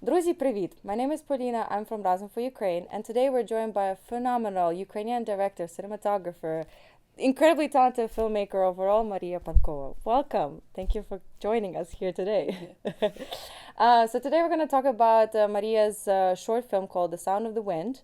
Друзі, привіт! My name is Polina, I'm from Razom for Ukraine, and today we're joined by a phenomenal Ukrainian director, cinematographer, incredibly talented filmmaker overall, Maria Pankova. Welcome! Thank you for joining us here today. So today we're going to talk about Maria's short film called The Sound of the Wind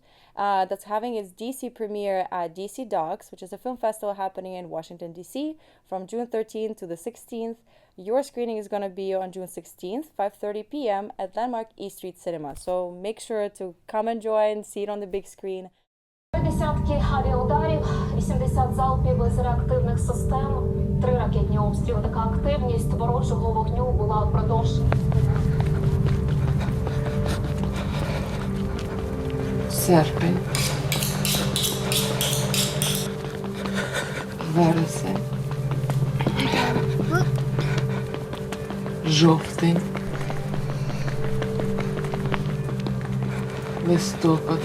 that's having its DC premiere at DC DOX, which is a film festival happening in Washington, D.C. from June 13th to the 16th. Your screening is going to be on June 16th, 5:30 p.m. at Landmark E Street Cinema. So make sure to come and join, see it on the big screen. Десятки авіаударів, 80 залпів із реактивних систем, 3 ракетні обстріли. Така активність ворожого вогню була впродовж. Серпень, вересень, жовтень, листопад,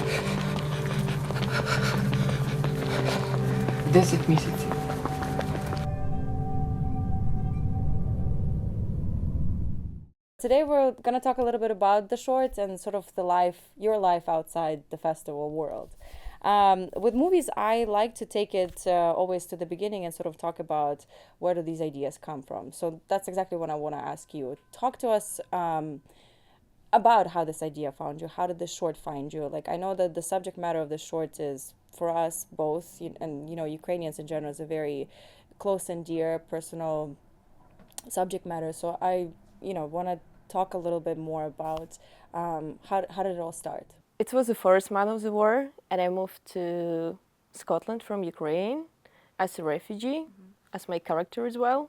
10 місяців. Today we're going to talk a little bit about the shorts and sort of your life outside the festival world. With movies, I like to take it always to the beginning and sort of talk about where do these ideas come from. So that's exactly what I want to ask you. Talk to us about how this idea found you. How did this short find you? Like, I know that the subject matter of the short is, for us both, and Ukrainians in general, is a very close and dear personal subject matter. So I want to talk a little bit more about how did it all start? It was the first month of the war, and I moved to Scotland from Ukraine as a refugee, as my character as well.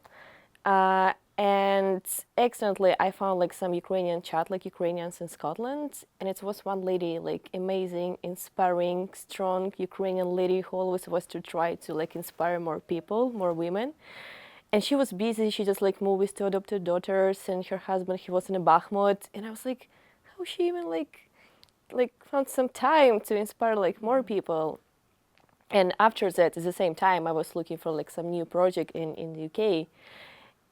And accidentally, I found like some Ukrainian chat, like Ukrainians in Scotland, and it was one lady, like amazing, inspiring, strong Ukrainian lady who always was to try to like inspire more people, more women. And she was busy. She just like moved with two adopted daughters, and her husband, he was in a Bakhmut. And I was like, how she even like found some time to inspire like more people. And after that, at the same time, I was looking for like some new project in the UK.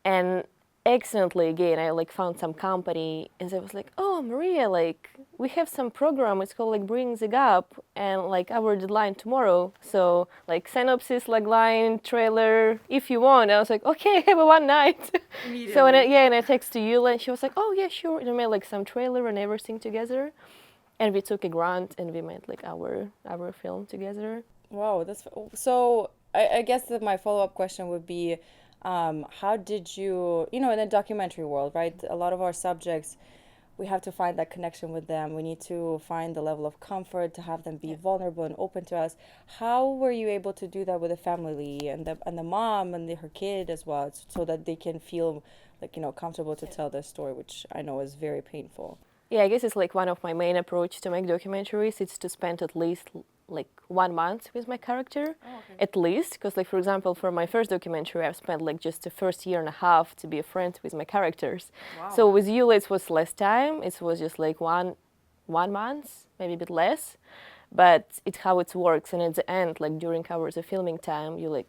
And accidentally again, I like found some company, and they was like, oh, Maria, like we have some program, it's called like Bring the Gap, and like our deadline tomorrow, so like synopsis, like line, trailer, if you want. I was like, okay, have a one night. So and I texted Yula, and she was like, oh yeah, sure. And we made like some trailer and everything together, and we took a grant and we made like our film together. Wow, that's so. I guess that my follow-up question would be, how did you, in the documentary world, right? A lot of our subjects, we have to find that connection with them. We need to find the level of comfort to have them be vulnerable and open to us. How were you able to do that with the family and the mom and her kid as well, so that they can feel like comfortable to tell their story, which I know is very painful. Yeah, I guess it's like one of my main approach to make documentaries. It's to spend at least like 1 month with my character, at least. Because like, for example, for my first documentary, I've spent like just the first year and a half to be a friend with my characters. Wow. So with Yula, it was less time. It was just like one month, maybe a bit less. But it's how it works. And at the end, like during the filming time, you're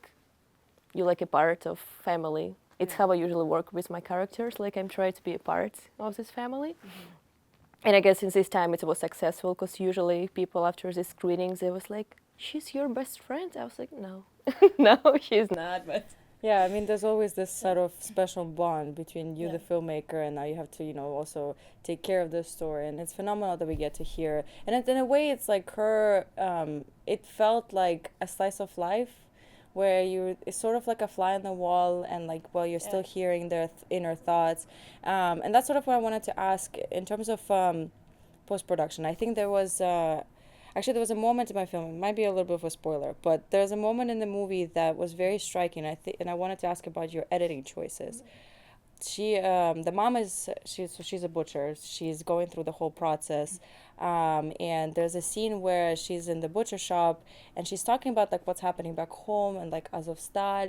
like a part of family. It's how I usually work with my characters. Like I'm trying to be a part of this family. And I guess in this time it was successful, because usually people after the screenings, they was like, she's your best friend? I was like, no, no, she's not. But yeah, I mean, there's always this sort of special bond between you, the filmmaker, and now you have to, also take care of the story. And it's phenomenal that we get to hear. And in a way, it's like her, it felt like a slice of life, where it's sort of like a fly on the wall, and like, well, you're still hearing their inner thoughts. And that's sort of what I wanted to ask in terms of post-production. I think there was a moment in my film, it might be a little bit of a spoiler, but there's a moment in the movie that was very striking. And I wanted to ask about your editing choices. The mom she's a butcher. She's going through the whole process, and there's a scene where she's in the butcher shop and she's talking about like what's happening back home, and like Azovstal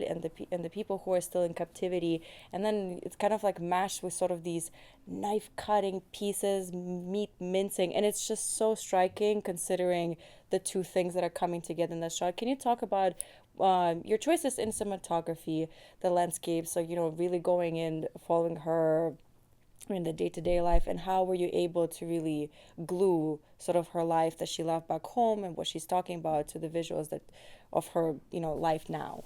and the people who are still in captivity. And then it's kind of like mashed with sort of these knife cutting pieces, meat mincing, and it's just so striking considering the two things that are coming together in that shot. Can you talk about your choices in cinematography, the landscape, so really going in, following her in the day-to-day life, and how were you able to really glue sort of her life that she left back home and what she's talking about to the visuals that of her, you know, life now?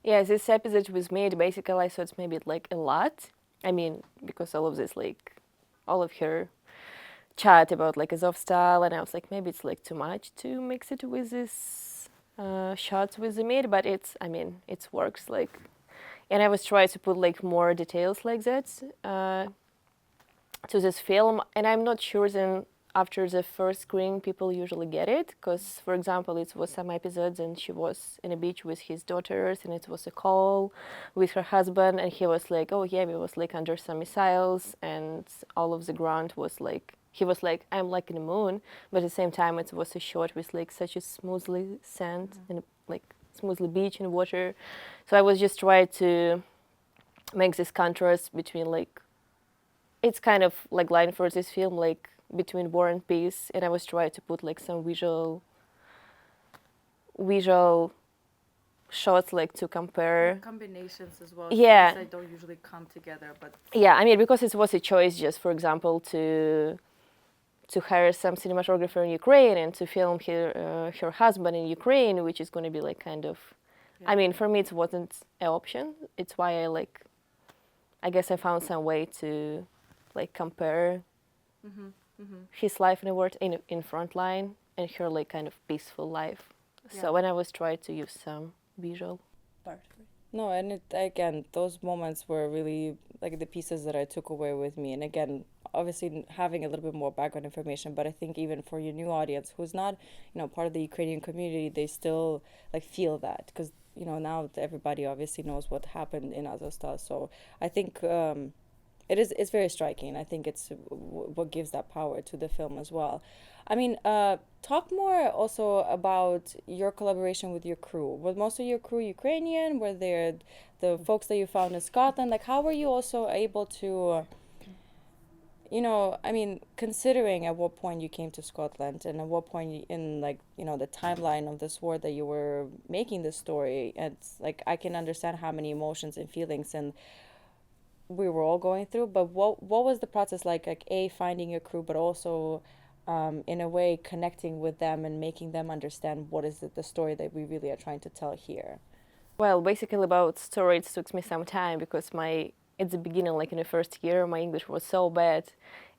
Yeah, this episode was made basically, I thought maybe like a lot. I mean, because all of this, like, all of her chat about like Azovstal, and I was like, maybe it's like too much to mix it with this shots with the meat, but it's, I mean, it works like, and I was trying to put like more details like that to this film, and I'm not sure then after the first screening people usually get it, because for example it was some episodes and she was in a beach with his daughters and it was a call with her husband and he was like, oh yeah, we was like under some missiles and all of the ground was like, he was like, I'm like in the moon, but at the same time it was a shot with like such a smoothly sand and like smoothly beach and water. So I was just trying to make this contrast between like, it's kind of like line for this film, like between war and peace, and I was trying to put like some visual shots like to compare Combinations as well. Yeah. They don't usually come together, but yeah, I mean, because it was a choice just for example to hire some cinematographer in Ukraine and to film her husband in Ukraine, which is going to be like kind of yeah. I mean, for me it wasn't an option. It's why I guess I found some way to like compare his life in a word in front line and her like kind of peaceful life. Yeah. So when I was trying to use some visual part of it. No, and it, again, those moments were really like the pieces that I took away with me. And again, obviously having a little bit more background information, but I think even for your new audience who's not, you know, part of the Ukrainian community, they still like feel that because, you know, now everybody obviously knows what happened in Azovstal. So I think it's very striking. I think it's what gives that power to the film as well. I mean, talk more also about your collaboration with your crew. Was most of your crew Ukrainian? Were there the folks that you found in Scotland? Like, how were you also able to, you know, I mean, considering at what point you came to Scotland and at what point in, like, you know, the timeline of this war that you were making this story, it's like, I can understand how many emotions and feelings and we were all going through, but what was the process like finding your crew, but also in a way connecting with them and making them understand what is the story that we really are trying to tell here? Well, basically about story, it took me some time because at the beginning, like in the first year, my English was so bad,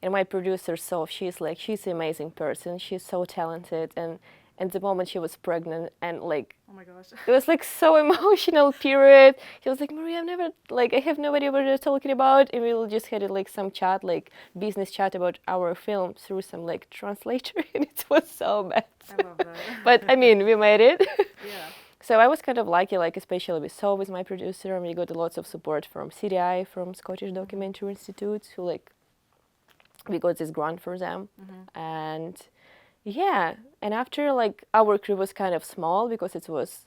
and my producer Sof, she's an amazing person, she's so talented, and at the moment she was pregnant and like, oh my gosh, it was like so emotional period. She was like, Maria, I have no idea what you're talking about, and we just had like some chat, like business chat about our film through some like translator, and it was so bad. I love that. But I mean, we made it. Yeah. So I was kind of lucky, like especially with Sof, with my producer, and we got lots of support from CDI, from Scottish Documentary Institute, who like, we got this grant for them, and yeah, and after like our crew was kind of small because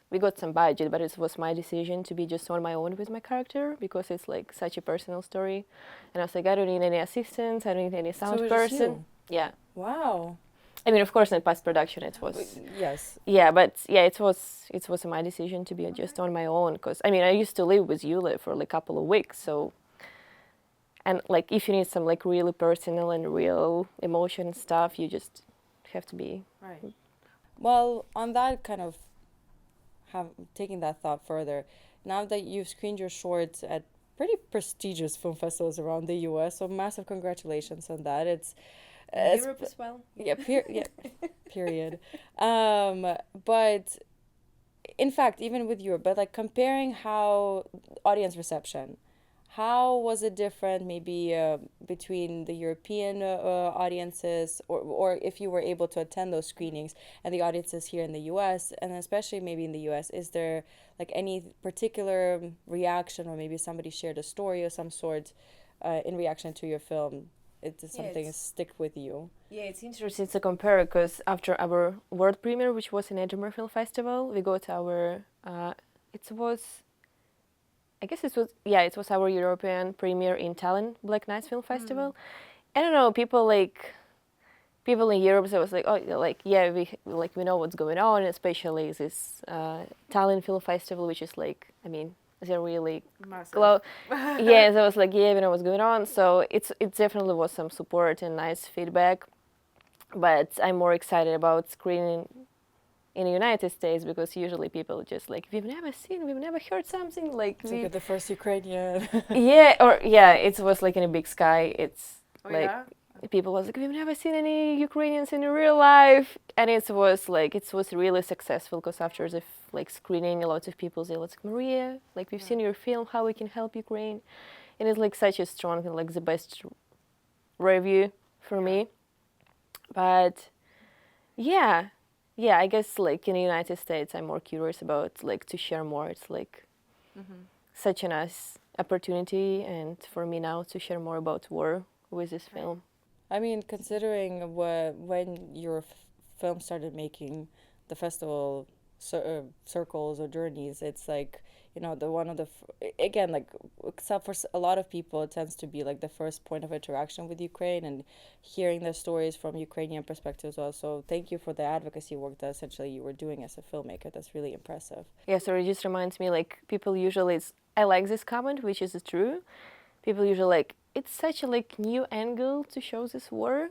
we got some budget, but it was my decision to be just on my own with my character because it's like such a personal story, and I was like, I don't need any assistants, I don't need any sound So it was just person. you? Yeah. Wow. I mean, of course, in post production it was. Yes. Yeah, but yeah, it was my decision to be just on my own because I mean I used to live with Yule for like a couple of weeks, so. And like if you need some like really personal and real emotion stuff, you just have to be right. Well, on that kind of taking that thought further, now that you've screened your shorts at pretty prestigious film festivals around the US, so massive congratulations on that. It's Europe as well. Yeah, period. But in fact, even with Europe, but like comparing how audience reception, how was it different maybe between the European audiences or if you were able to attend those screenings and the audiences here in the US, and especially maybe in the US, is there like any particular reaction or maybe somebody shared a story of some sort in reaction to your film? It's something stick with you. Yeah, it's interesting to compare because after our world premiere, which was in Edinburgh Film Festival, we got our, it was our European premiere in Tallinn Black Nights Film Festival. I don't know, people in Europe, so I was like, oh, like, yeah, we know what's going on, especially this Tallinn Film Festival, which is like, I mean, they're really Massive. yeah, there was like, yeah, we know what's going on. So it definitely was some support and nice feedback. But I'm more excited about screening in the United States because usually people just like, we've never heard something like. So you get the first Ukrainian. Yeah, it was like in a big sky. It's Oh, like yeah? people was like, we've never seen any Ukrainians in real life, and it was really successful because after the like screening, a lot of people say, like, Maria, like we've seen your film, how we can help Ukraine, and it's like such a strong and like the best review for me. But yeah, I guess like in the United States, I'm more curious about like to share more. It's like such a nice opportunity, and for me now to share more about war with this film. I mean, considering when your film started making the festival circles or journeys, it's like, you know, the one of the again, like, except for a lot of people, it tends to be like the first point of interaction with Ukraine and hearing their stories from Ukrainian perspectives also. Thank you for the advocacy work that essentially you were doing as a filmmaker. That's really impressive. Yeah, so it just reminds me, like, people usually, I like this comment, which is true. People usually like, it's such a like new angle to show this war,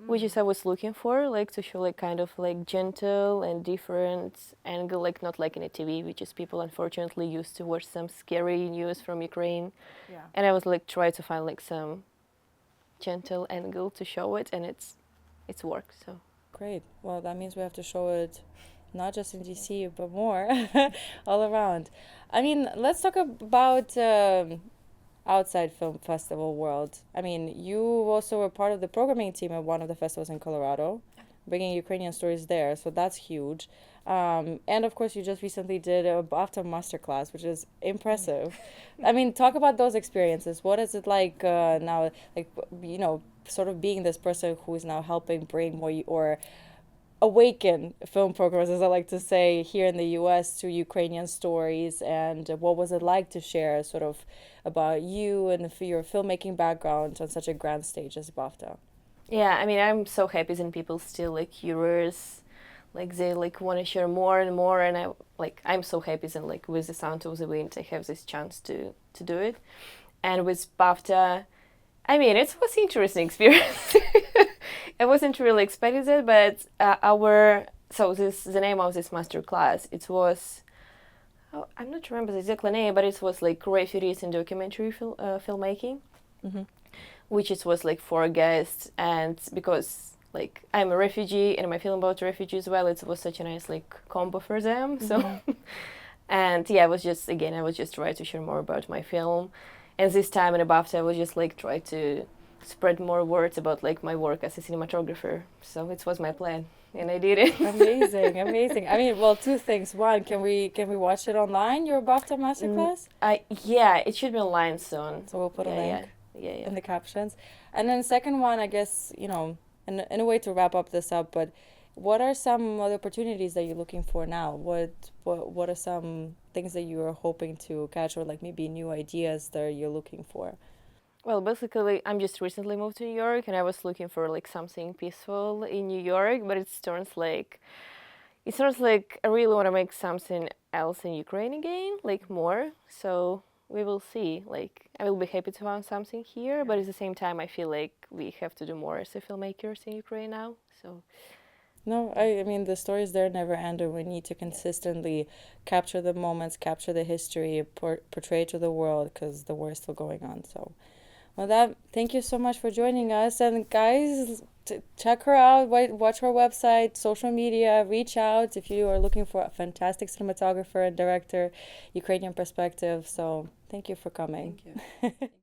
which is I was looking for, like to show like kind of like gentle and different angle, like not like in a TV, which is people unfortunately used to watch some scary news from Ukraine. Yeah. And I was like try to find like some gentle angle to show it, and it's worked. So Great. Well, that means we have to show it not just in DC, but more all around. I mean, let's talk about outside film festival world. I mean, you also were part of the programming team at one of the festivals in Colorado, bringing Ukrainian stories there, so that's huge. And of course, you just recently did a BAFTA masterclass, which is impressive. I mean, talk about those experiences. What is it like now, like, you know, sort of being this person who is now helping bring more or awaken film programmers, as I like to say, here in the US to Ukrainian stories, and what was it like to share sort of about you and your filmmaking background on such a grand stage as BAFTA? yeah, I mean, I'm so happy that people still like curious, like they like want to share more and more, and I'm so happy that like with the Sound of the Wind I have this chance to do it, and with BAFTA, I mean, it was interesting experience. I wasn't really expecting it, but the name of this master class, it was, I'm not remember the exact name, but it was like refugees in documentary filmmaking, which it was like for guests, and because like I'm a refugee and my film about refugees, well, it was such a nice like combo for them. So, and yeah, I was just trying to share more about my film. And this time in BAFTA, I was just like try to spread more words about like my work as a cinematographer. So it was my plan, and I did it. Amazing. I mean, well, two things. One, can we watch it online, your BAFTA masterclass? Yeah, it should be online soon. So we'll put a link Yeah. in the captions. And then second one, I guess, you know, in a way to wrap up this up, but what are some other opportunities that you're looking for now? What are some things that you are hoping to catch, or like maybe new ideas that you're looking for? Well, basically, I'm just recently moved to New York, and I was looking for like something peaceful in New York, but it sounds like I really want to make something else in Ukraine again, like more. So we will see. Like, I will be happy to find something here, but at the same time, I feel like we have to do more as a filmmakers in Ukraine now. So. No, I mean, the stories there never end, and we need to consistently capture the moments, capture the history, portray it to the world, because the war is still going on. So, well, thank you so much for joining us. And guys, check her out, watch her website, social media, reach out if you are looking for a fantastic cinematographer and director, Ukrainian perspective. So, thank you for coming. Thank you.